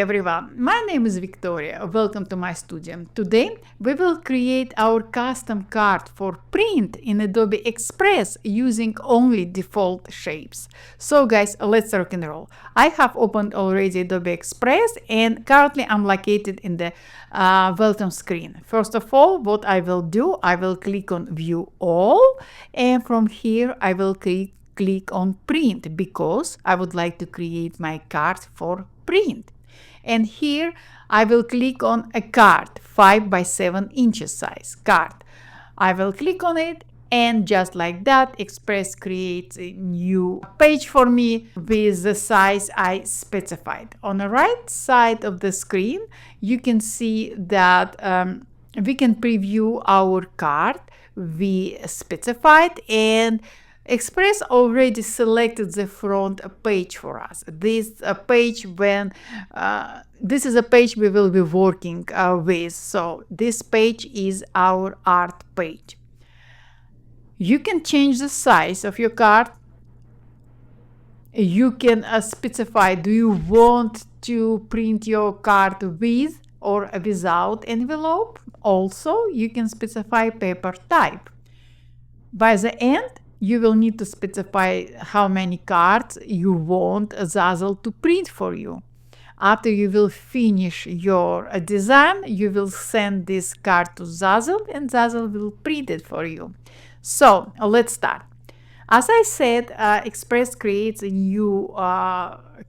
everyone, my name is Victoria. Welcome to my studio. Today we will create our custom card for print in Adobe Express using only default shapes. So guys, let's rock and roll. I have opened already Adobe Express and currently I'm located in the welcome screen. First of all, what I will do, I will click on View All, and from here I will click on Print because I would like to create my card for print. And here I will click on a card, 5 by 7 inches size card. I will click on it, and just like that, Express creates a new page for me with the size I specified. On the right side of the screen, you can see that we can preview our card we specified, and Express already selected the front page for us. This is a page we will be working with. So this page is our art page. You can change the size of your card. You can specify, do you want to print your card with or without envelope? Also, you can specify paper type. By the end, you will need to specify how many cards you want Zazzle to print for you. After you will finish your design, you will send this card to Zazzle and Zazzle will print it for you. So let's start. As I said, Express creates a new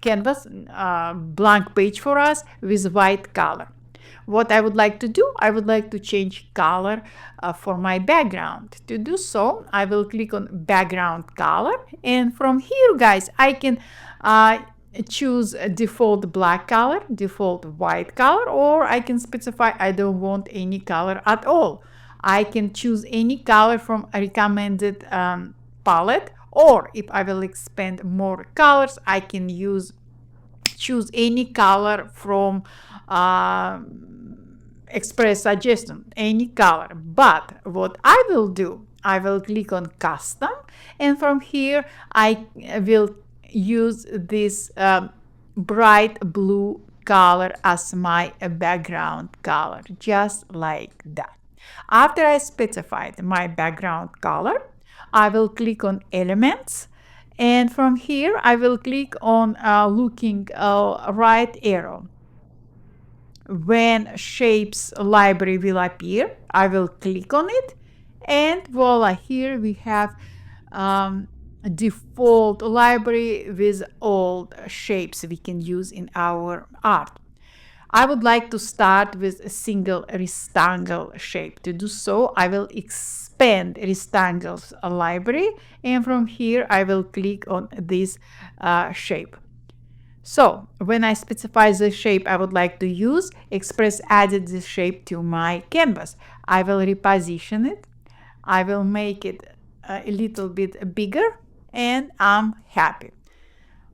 canvas, blank page for us with white color. What I would like to do, I would like to change color for my background. To do so, I will click on background color, and from here, guys, I can choose a default black color, default white color, or I can specify I don't want any color at all. I can choose any color from a recommended palette, or if I will expand more colors, I can choose any color from Express suggestion, any color. But what I will do, I will click on custom, and from here I will use this bright blue color as my background color, just like that. After I specified my background color, I will click on elements, and from here I will click on looking right arrow. When shapes library will appear, I will click on it, and voila, here we have default library with all shapes we can use in our art. I would like to start with a single rectangle shape. To do so, I will expand rectangles library, and from here I will click on this shape. So when I specify the shape I would like to use, Express added this shape to my canvas. I will reposition it. I will make it a little bit bigger, and I'm happy.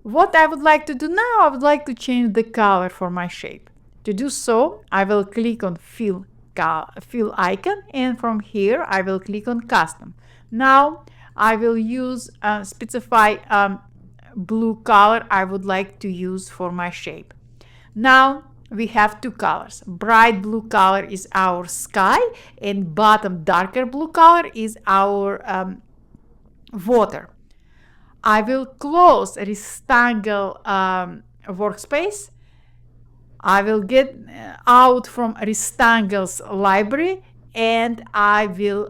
What I would like to do now, I would like to change the color for my shape. To do so, I will click on fill icon, and from here I will click on custom. Now I will use specify blue color I would like to use for my shape. Now we have two colors. Bright blue color is our sky, and bottom darker blue color is our water. I will close rectangle workspace. I will get out from rectangles library, and I will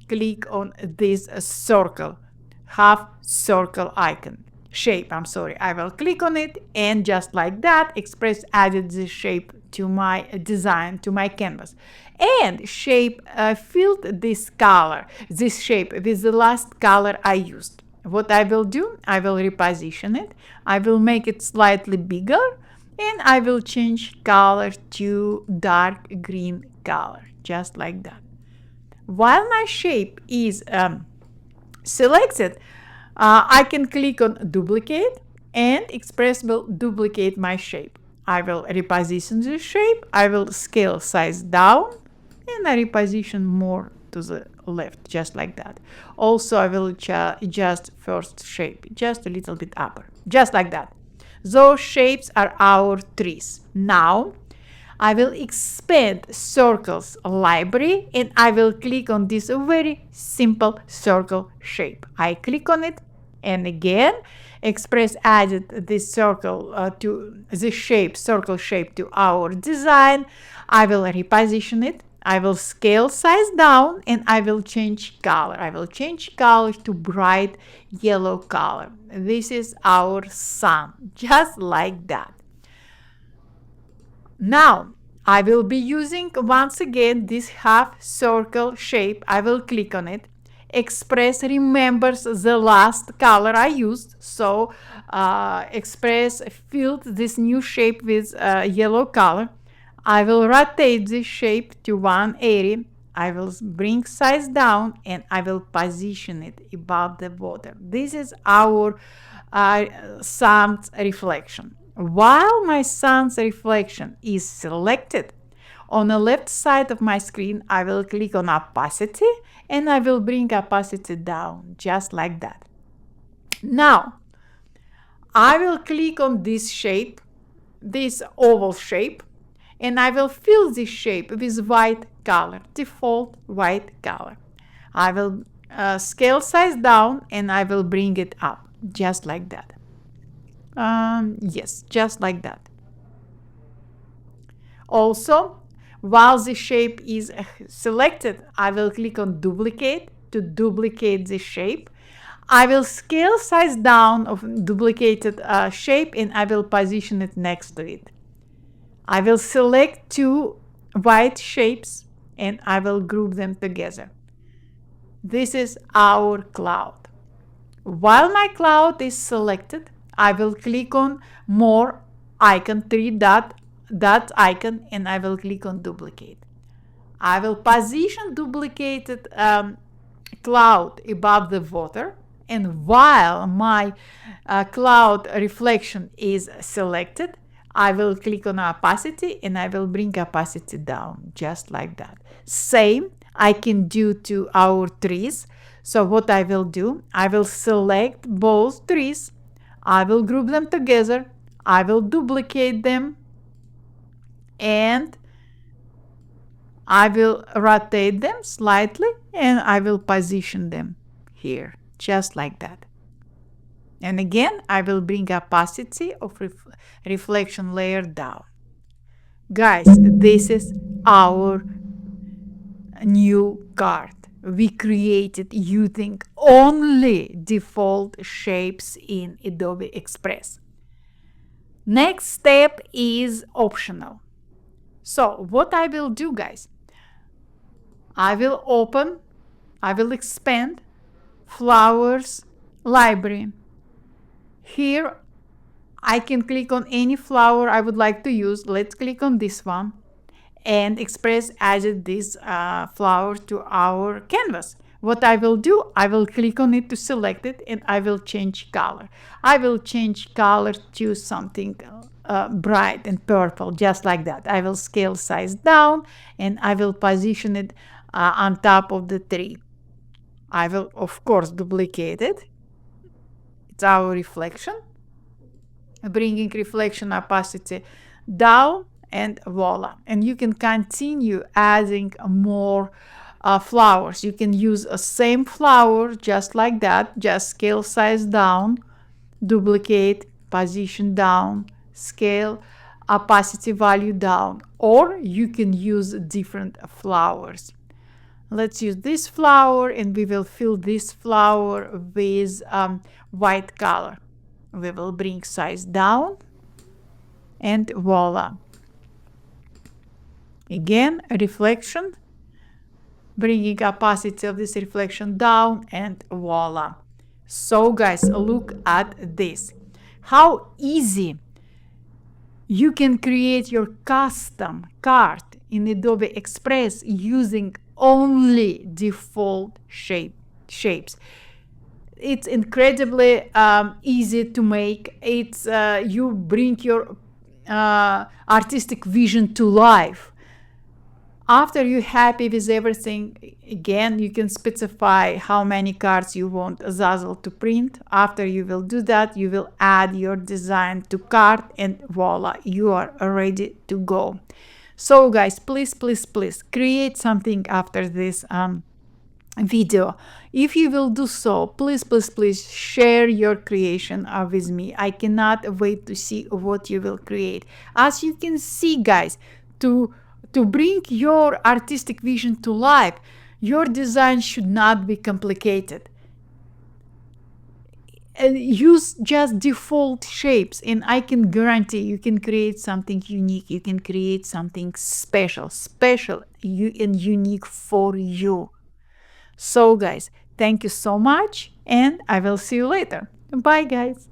click on this circle, half circle icon. Shape, I'm sorry. I will click on it, and just like that, Express added this shape to my design, to my canvas. And shape filled this color, this shape with the last color I used. What I will do, I will reposition it. I will make it slightly bigger, and I will change color to dark green color, just like that. While my shape is selected, I can click on duplicate, and Express will duplicate my shape. I will reposition the shape. I will scale size down, and I reposition more to the left, just like that. Also, I will adjust first shape just a little bit upper, just like that. Those shapes are our trees. Now, I will expand circles library and I will click on this very simple circle shape. I click on it and again Express added this circle to this shape, circle shape to our design. I will reposition it. I will scale size down and I will change color. I will change color to bright yellow color. This is our sun, just like that. Now, I will be using once again this half circle shape. I will click on it. Express remembers the last color I used. So Express filled this new shape with yellow color. I will rotate this shape to 180. I will bring size down and I will position it above the water. This is our sun's reflection. While my sun's reflection is selected, on the left side of my screen, I will click on opacity and I will bring opacity down, just like that. Now, I will click on this shape, this oval shape, and I will fill this shape with white color, default white color. I will scale size down and I will bring it up, just like that. Yes, just like that. Also, while the shape is selected, I will click on duplicate to duplicate the shape. I will scale size down of duplicated shape and I will position it next to it. I will select two white shapes and I will group them together. This is our cloud. While my cloud is selected, I will click on more icon, three dot icon, and I will click on duplicate. I will position duplicated cloud above the water, and while my cloud reflection is selected, I will click on opacity and I will bring opacity down, just like that. Same I can do to our trees. So what I will do, I will select both trees, I will group them together, I will duplicate them, and I will rotate them slightly and I will position them here, just like that. And again, I will bring opacity of reflection layer down. Guys, this is our new card. We created using only default shapes in Adobe Express. Next step is optional. So what I will do, guys, I will expand flowers library. Here I can click on any flower I would like to use. Let's click on this one. And Express added this flower to our canvas. What I will do, I will click on it to select it and I will change color. I will change color to something bright and purple, just like that. I will scale size down and I will position it on top of the tree. I will, of course, duplicate it. It's our reflection. Bringing reflection opacity down and voila. And you can continue adding more flowers. You can use a same flower just like that, just scale size down, duplicate, position down, scale, opacity value down, or you can use different flowers. Let's use this flower and we will fill this flower with white color. We will bring size down and voila. Again, a reflection, bringing opacity of this reflection down and voila. So guys, look at this. How easy you can create your custom card in Adobe Express using only default shapes. It's incredibly easy to make. It's you bring your artistic vision to life. After you're happy with everything, again, you can specify how many cards you want Zazzle to print. After you will do that, you will add your design to card, and voila, you are ready to go. So guys, please, please, please create something after this video. If you will do so, please, please, please share your creation with me. I cannot wait to see what you will create. As you can see, guys, to bring your artistic vision to life, your design should not be complicated. Use just default shapes, and I can guarantee you can create something unique. You can create something special and unique for you. So, guys, thank you so much, and I will see you later. Bye, guys.